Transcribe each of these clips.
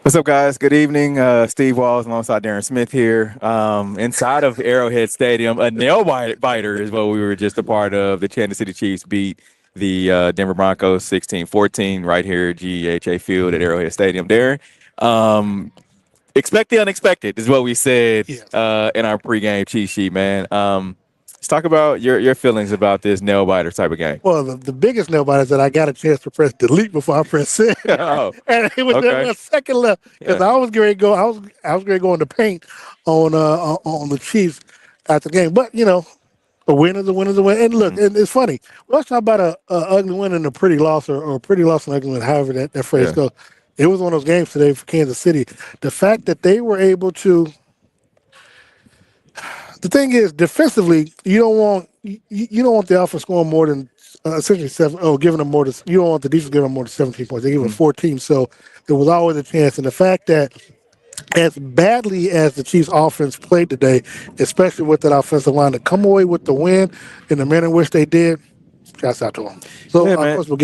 What's up, guys? Good evening. Steve Walls alongside Darren Smith here. Inside of Arrowhead Stadium, a nail biter is what we were just a part of. The Kansas City Chiefs beat the Denver Broncos 16-14 right here at GEHA Field at Arrowhead Stadium. Darren, expect the unexpected is what we said in our pregame cheat sheet, man. Let's talk about your feelings about this nail biter type of game. Well, the biggest nail biter is that I got a chance to press delete before I pressed send. Oh, and it was okay. a second left because I was going to go. I was going to go in the paint on the Chiefs at the game. But a win is a win is a win. And look, and it's funny. Let's talk about a ugly win and a pretty loss, or a pretty loss and ugly win. However that phrase goes. It was one of those games today for Kansas City. The fact that they were able to. The thing is, defensively, you don't want the offense scoring more than essentially 7. Oh, giving them more than you don't want the defense giving them more than 17 points. They gave them 14, so there was always a chance. And the fact that as badly as the Chiefs' offense played today, especially with that offensive line, to come away with the win in the manner in which they did, shouts out to them. So of course we'll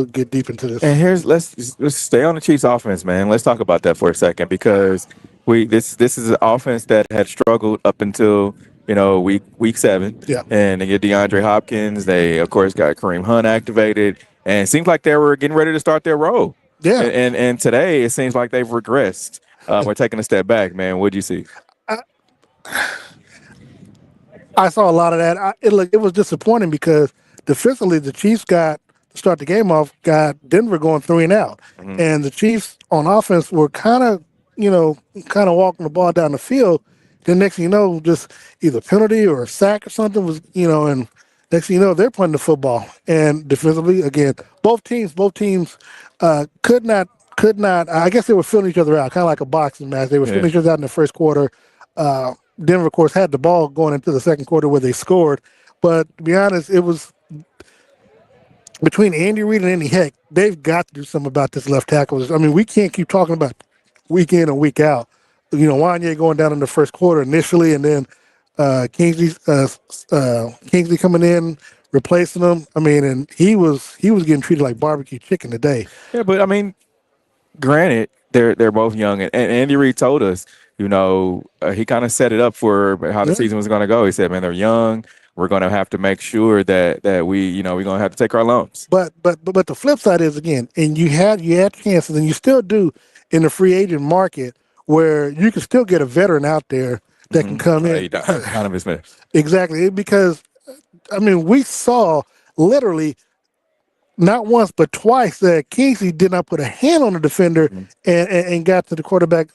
get deep into this. And let's stay on the Chiefs' offense, man. Let's talk about that for a second because this is an offense that had struggled up until week 7. Yeah. And they get DeAndre Hopkins. They of course got Kareem Hunt activated, and it seems like they were getting ready to start their roll. Yeah. And today it seems like they've regressed. We're taking a step back, man. What'd you see? I saw a lot of that. It was disappointing because defensively the Chiefs got to start the game off, got Denver going 3 and out, and the Chiefs on offense were kind of walking the ball down the field. Then next thing you know, just either penalty or a sack or something was, and next thing you know, they're playing the football. And defensively, again, both teams could not. I guess they were filling each other out, kind of like a boxing match. They were filling each other out in the first quarter. Denver, of course, had the ball going into the second quarter where they scored. But to be honest, it was between Andy Reid and Andy Heck, they've got to do something about this left tackle. I mean, we can't keep talking about week in and week out. Wanya going down in the first quarter initially, and then Kingsley coming in, replacing him. I mean, and he was getting treated like barbecue chicken today. Yeah, but I mean, granted, they're both young, and Andy Reid told us, he kind of set it up for how the season was going to go. He said, "Man, they're young. We're going to have to make sure that we, we're going to have to take our lumps." But the flip side is, again, and you had chances, and you still do in the free agent market, where you can still get a veteran out there that can come in. Donovan Smith. Exactly, because I mean, we saw literally not once but twice that Kingsley did not put a hand on the defender and got to the quarterback,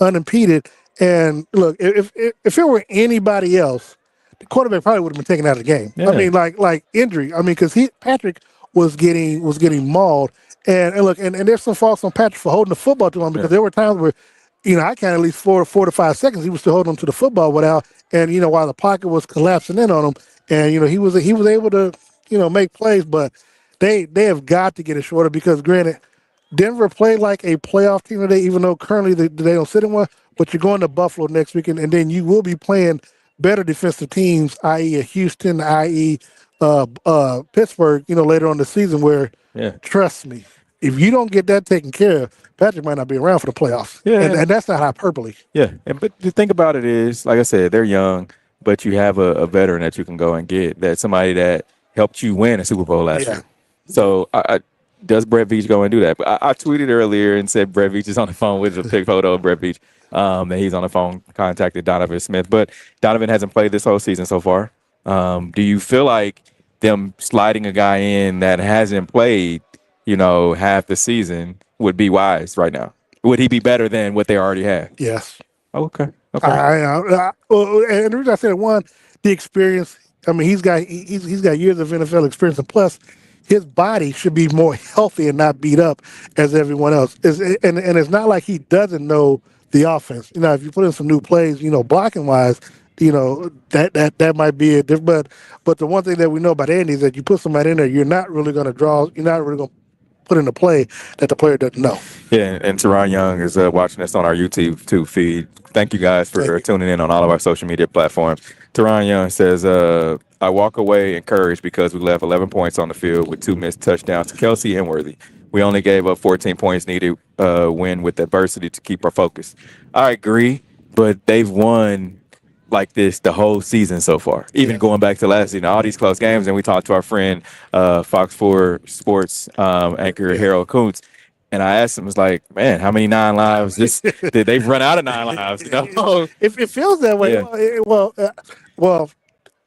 unimpeded. And look, if it were anybody else, the quarterback probably would have been taken out of the game. Yeah. I mean, like injury. I mean, because Patrick was getting mauled. And look, and there's some faults on Patrick for holding the football too long, because there were times where, I counted at least 4 to 5 seconds he was still holding on to the football without, and while the pocket was collapsing in on him, and he was able to make plays, but they have got to get it shorter, because granted, Denver played like a playoff team today, even though currently they don't sit in one. But you're going to Buffalo next weekend, and then you will be playing better defensive teams, i.e. Houston, i.e. Pittsburgh, later on the season, where, trust me, if you don't get that taken care of, Patrick might not be around for the playoffs. Yeah. And that's not hyperbole. Yeah. But the thing about it is, like I said, they're young, but you have a veteran that you can go and get, that somebody that helped you win a Super Bowl last year. So does Brett Veach go and do that? But I tweeted earlier and said Brett Veach is on the phone with a big photo of Brett Veach. That he's on the phone, contacted Donovan Smith. But Donovan hasn't played this whole season so far. Do you feel like them sliding a guy in that hasn't played, half the season would be wise right now? Would he be better than what they already have? Yes. Okay. And the reason I said one, the experience. I mean, he's got years of NFL experience, and plus, his body should be more healthy and not beat up as everyone else. And it's not like he doesn't know the offense. If you put in some new plays, blocking wise, that might be it. But the one thing that we know about Andy is that you put somebody in there, you're not really going to put in a play that the player doesn't know. Yeah, and Teron Young is watching us on our YouTube feed. Thank you guys for tuning in on all of our social media platforms. Teron Young says, I walk away encouraged because we left 11 points on the field with 2 missed touchdowns to Kelsey and Worthy. We only gave up 14 points needed win with adversity to keep our focus. I agree, but they've won like this the whole season so far. Even going back to last season, all these close games, and we talked to our friend Fox 4 Sports anchor Harold Kuntz, and I asked him, "Was like, man, how many 9 lives? Did they've run out of 9 lives? You know, it feels that way. Yeah. Well,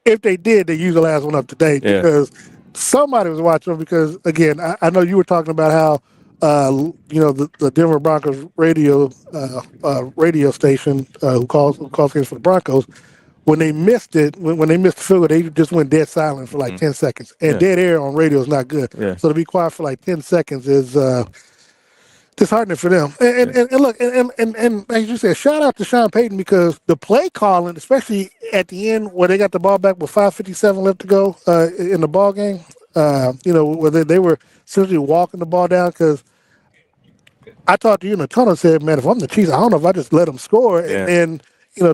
if they did, they used the last one up to date because somebody was watching them. Because again, I know you were talking about how the Denver Broncos radio station who calls games for the Broncos. When they missed it, when they missed the field goal, they just went dead silent for like 10 seconds. And dead air on radio is not good. Yeah. So to be quiet for like 10 seconds is disheartening for them. And look, and as you said, shout out to Sean Payton because the play calling, especially at the end where they got the ball back with 5:57 left to go in the ball game, where they were essentially walking the ball down because I talked to you in the tunnel and said, man, if I'm the Chiefs, I don't know if I just let them score and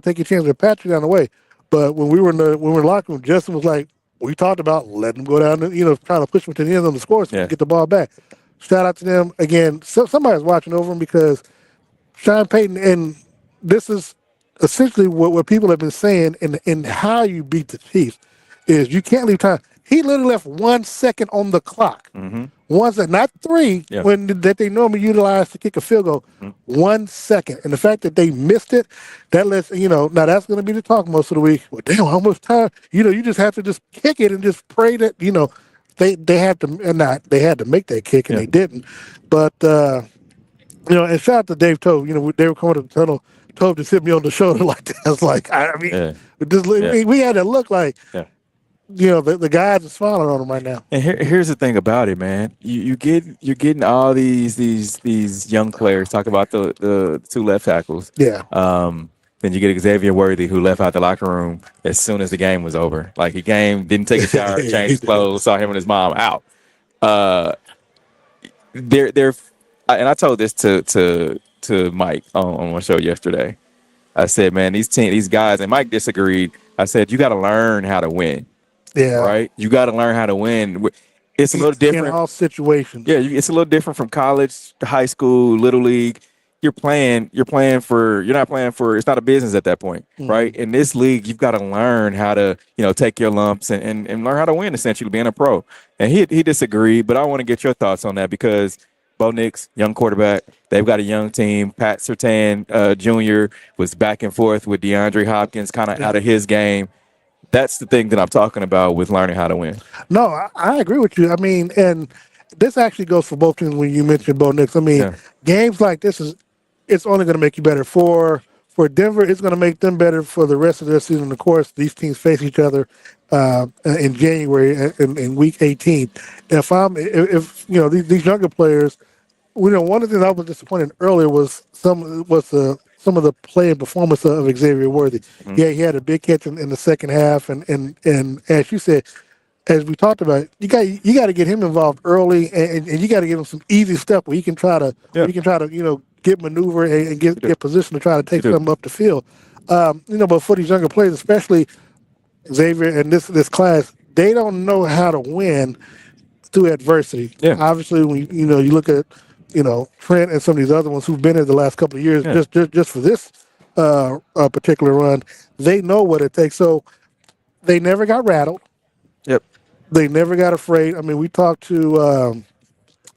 take a chance with Patrick down the way. But when we were in the locker room, Justin was like, we talked about letting them go down, trying to push them to the end of the score so we can get the ball back. Shout out to them. Again, somebody's watching over them because Sean Payton, and this is essentially what people have been saying in how you beat the Chiefs, is you can't leave time. He literally left 1 second on the clock. Mm-hmm. 1 second, not 3, that they normally utilize to kick a field goal. 1 second. And the fact that they missed it, that lets, now that's going to be the talk most of the week. Well, damn, how much time? You just have to just kick it and just pray that, they had to make that kick and they didn't. But, and shout out to Dave Tobe. They were coming to the tunnel. Tobe just hit me on the shoulder like that. I was like, we had to look like, the guys are smiling on them right now. And here's the thing about it, man. You're getting all these young players. Talk about the 2 left tackles. Yeah. Then you get Xavier Worthy, who left out the locker room as soon as the game was over. Like he didn't take a shower, changed his clothes, saw him and his mom out. And I told this to Mike on my show yesterday. I said, man, these guys, and Mike disagreed. I said, you got to learn how to win. Yeah. Right? You got to learn how to win. It's a little different. In all situations. Yeah, it's a little different from college to high school, little league. You're not playing for, it's not a business at that point, right? In this league, you've got to learn how to, take your lumps and learn how to win, essentially, being a pro. And he disagreed, but I want to get your thoughts on that because Bo Nix, young quarterback, they've got a young team. Pat Surtain Jr. was back and forth with DeAndre Hopkins, kind of out of his game. That's the thing that I'm talking about with learning how to win. No, I agree with you. I mean, and this actually goes for both teams when you mentioned Bo Nix. I mean, games like this it's only going to make you better. For Denver, it's going to make them better for the rest of their season. Of course, these teams face each other in January in Week 18. If these younger players, one of the things I was disappointed earlier was some of the play and performance of Xavier Worthy. Mm-hmm. Yeah, he had a big catch in the second half, and as you said, as we talked about, you got to get him involved early, and you got to give him some easy stuff where he can try to get maneuver and get position to try to take something up the field. But for these younger players, especially Xavier and this class, they don't know how to win through adversity. Yeah. Obviously, when you look at Trent and some of these other ones who've been here the last couple of years, just for this particular run, they know what it takes. So they never got rattled. Yep. They never got afraid. I mean, we talked to.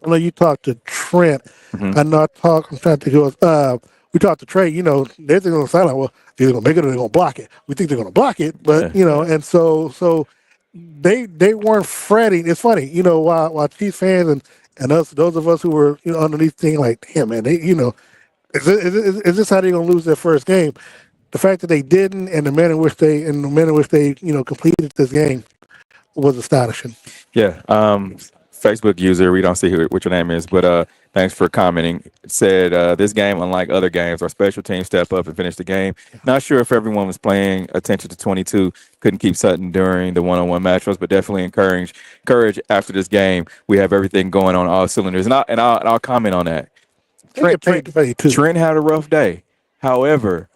I know you talked to Trent. Mm-hmm. I'm trying to think. We talked to Trey. They're going to sideline. Well, they're going to make it or they're going to block it. We think they're going to block it, but and so they weren't fretting. It's funny, while Chiefs fans and us, those of us who were underneath, thinking like, damn man, they is this how they're going to lose their first game? The fact that they didn't, and the manner in which they completed this game was astonishing. Yeah. Facebook user, we don't see what your name is, but thanks for commenting. It said this game, unlike other games, our special teams step up and finish the game. Not sure if everyone was paying attention to 22. Couldn't keep Sutton during the one-on-one matchups, but definitely encourage after this game. We have everything going on all cylinders, and I'll comment on that. Trent had a rough day. However,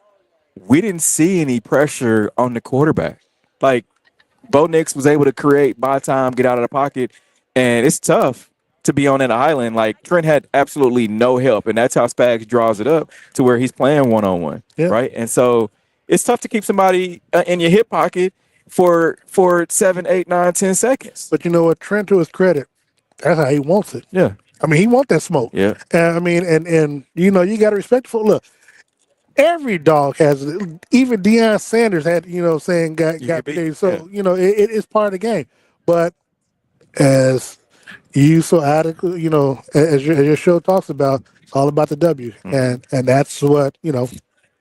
we didn't see any pressure on the quarterback. Like, Bo Nix was able to create buy time, get out of the pocket, and it's tough to be on an island. Like Trent had absolutely no help, and that's how Spags draws it up to where he's playing one-on-one, right? And so it's tough to keep somebody in your hip pocket for 7, 8, 9, 10 seconds. But you know what? Trent, to his credit, that's how he wants it. Yeah. I mean, he wants that smoke. Yeah. And I mean, and you know, you got to respect for look. Every dog has it. Even Deion Sanders had, saying got paid. So it's part of the game. But as you so adequately, as your show talks about, it's all about the W, and that's what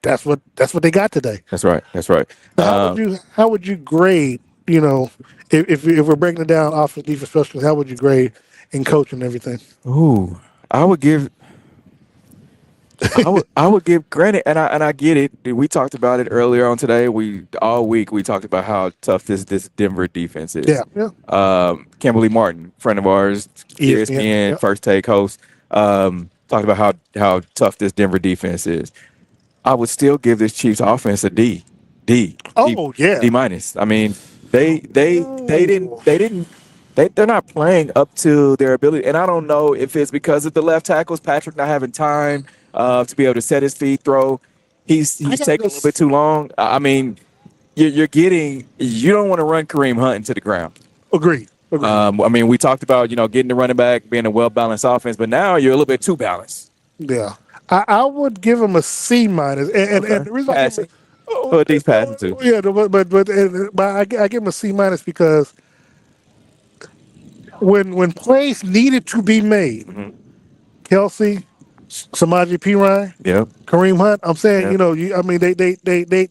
that's what they got today. That's right. That's right. How would you grade? If we're breaking it down, offense, defense, special, how would you grade in coaching and everything? Ooh, I would give granted, and I get it. We talked about it earlier on today. All week we talked about how tough this Denver defense is. Yeah. Kimberly Martin, friend of ours, ESPN First Take host, talked about how tough this Denver defense is. I would still give this Chiefs offense a D. D minus. I mean, they're not playing up to their ability, and I don't know if it's because of the left tackles, Patrick not having time to be able to set his feet, throw. He's taking a little bit too long. I mean, you don't want to run Kareem Hunt into the ground. Agreed. I mean, we talked about getting the running back, being a well balanced offense, but now you're a little bit too balanced. Yeah, I would give him a C minus, and the reason passing. He's passing too. Yeah, but I give him a C minus because when plays needed to be made, Kelsey, Samaje Perine, Kareem Hunt. I'm saying,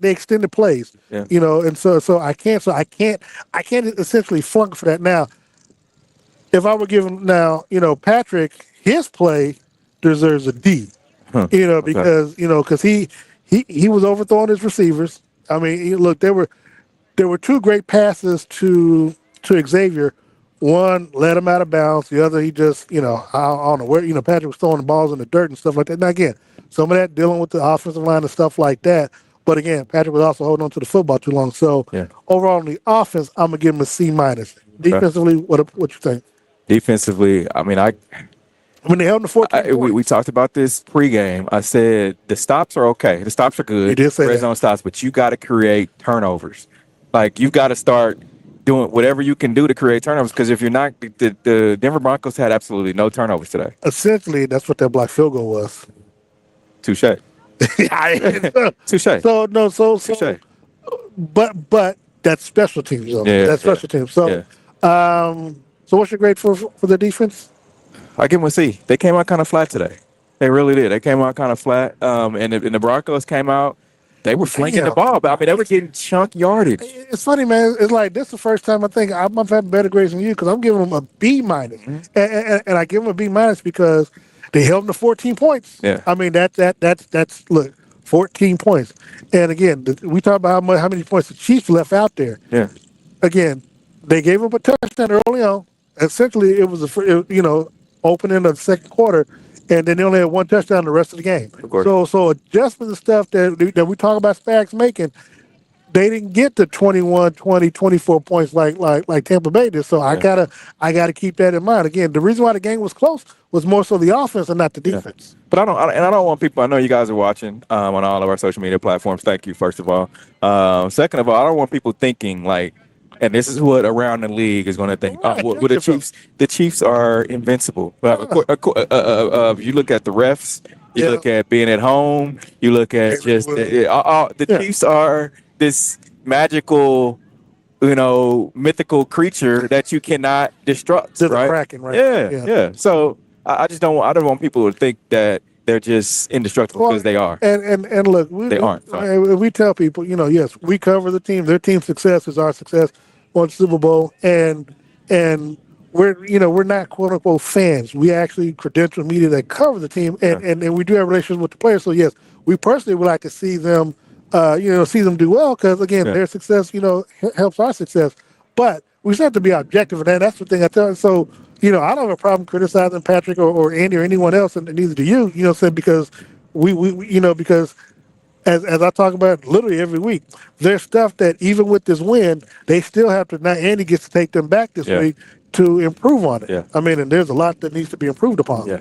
they extended plays, and so I can't essentially flunk for that. Now, if I were giving Patrick, his play deserves a D, because he was overthrowing his receivers. I mean, look, there were two great passes to Xavier. One led him out of bounds. The other, he just, I don't know where, Patrick was throwing the balls in the dirt and stuff like that. Now, again, some of that dealing with the offensive line and stuff like that. But again, Patrick was also holding on to the football too long. So overall, in the offense, I'm going to give him a C minus. Defensively, what you think? Defensively, I mean, they held the 14 we talked about this pregame. I said the stops are okay. The stops are good. You did say red zone stops, but you got to create turnovers. Like, you've got to start doing whatever you can do to create turnovers, because if you're not, the Denver Broncos had absolutely no turnovers today. Essentially, that's what that block field goal was. Touche. Touche. Touche. But that's special teams, though. That's special teams. So, so what's your grade for the defense? I give them a C. They came out kind of flat today. They really did. They came out kind of flat. And the Broncos came out. They were flanking the ball, but I mean, they were getting chunk yardage. It's funny, man. It's like this is the first time I think I'm having better grades than you, because I'm giving them a B minus, and I give them a B minus because they held them to 14 points. Yeah, I mean that's look, 14 points, and again we talk about how many points the Chiefs left out there. Yeah, again they gave up a touchdown early on. Essentially, it was opening of the second quarter. And then they only had one touchdown the rest of the game. Of course. So adjustment and stuff that we talk about Spags making, they didn't get to 21, 20, 24 points like Tampa Bay did. So I gotta keep that in mind. Again, the reason why the game was close was more so the offense and not the defense. Yeah. But I don't want people. I know you guys are watching on all of our social media platforms. Thank you, first of all. Second of all, I don't want people thinking like, and this is what around the league is going to think. The Chiefs are invincible. If you look at the refs, you look at being at home, you look at the Chiefs are this magical, mythical creature that you cannot destruct. They're right? Kraken, right? Yeah. So I don't want people to think that they're just indestructible, because they are. And look, they aren't. We tell people, yes, we cover the team. Their team's success is our success. On Super Bowl, and we're not quote unquote fans. We actually credential media that cover the team, and we do have relationships with the players. So yes, we personally would like to see them, see them do well, because again, their success, helps our success. But we just have to be objective, and that's the thing I tell. So I don't have a problem criticizing Patrick or Andy or anyone else, and neither do you. Because we because as I talk about literally every week, there's stuff that even with this win, they still have to. Now Andy gets to take them back this week to improve on it. Yeah. I mean, and there's a lot that needs to be improved upon. Yeah.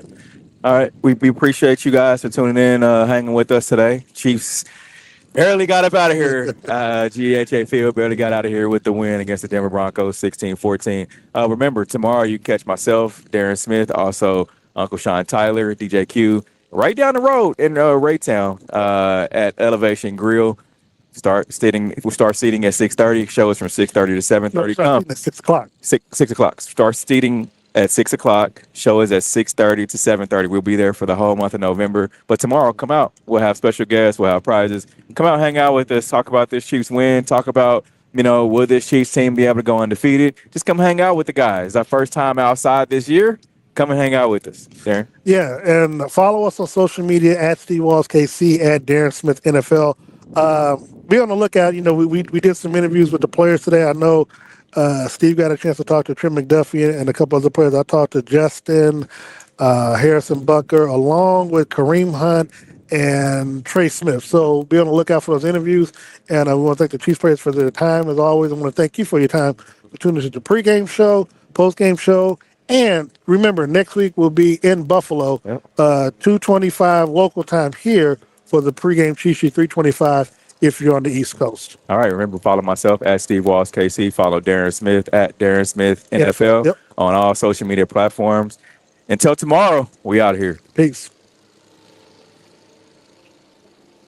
All right. We appreciate you guys for tuning in, hanging with us today. Chiefs barely got up out of here. GHA Field barely got out of here with the win against the Denver Broncos, 16-14. Remember, tomorrow you can catch myself, Darren Smith, also Uncle Sean Tyler, DJ Q, right down the road in Raytown at Elevation Grill. We'll start seating at 6:30. Show us from 6:30 to 7:30. Come At 6 o'clock. 6 o'clock. Start seating at 6 o'clock. Show us at 6:30 to 7:30. We'll be there for the whole month of November. But tomorrow, come out. We'll have special guests. We'll have prizes. Come out, hang out with us. Talk about this Chiefs win. Talk about, will this Chiefs team be able to go undefeated? Just come hang out with the guys. Our first time outside this year. Come and hang out with us, Darren. Yeah, and follow us on social media at Steve Walls KC, at Darren Smith NFL. Be on the lookout. We did some interviews with the players today. I know Steve got a chance to talk to Trent McDuffie and a couple other players. I talked to Justin, Harrison Bunker, along with Kareem Hunt and Trey Smith. So be on the lookout for those interviews. And we want to thank the Chiefs players for their time. As always, I want to thank you for your time for tuning into the pregame show, postgame show. And remember, next week we'll be in Buffalo, 2:25 local time here for the pregame Chiefs 3:25 if you're on the East Coast. All right. Remember, follow myself at Steve Walls KC. Follow Darren Smith at Darren Smith NFL on all social media platforms. Until tomorrow, we out of here. Peace.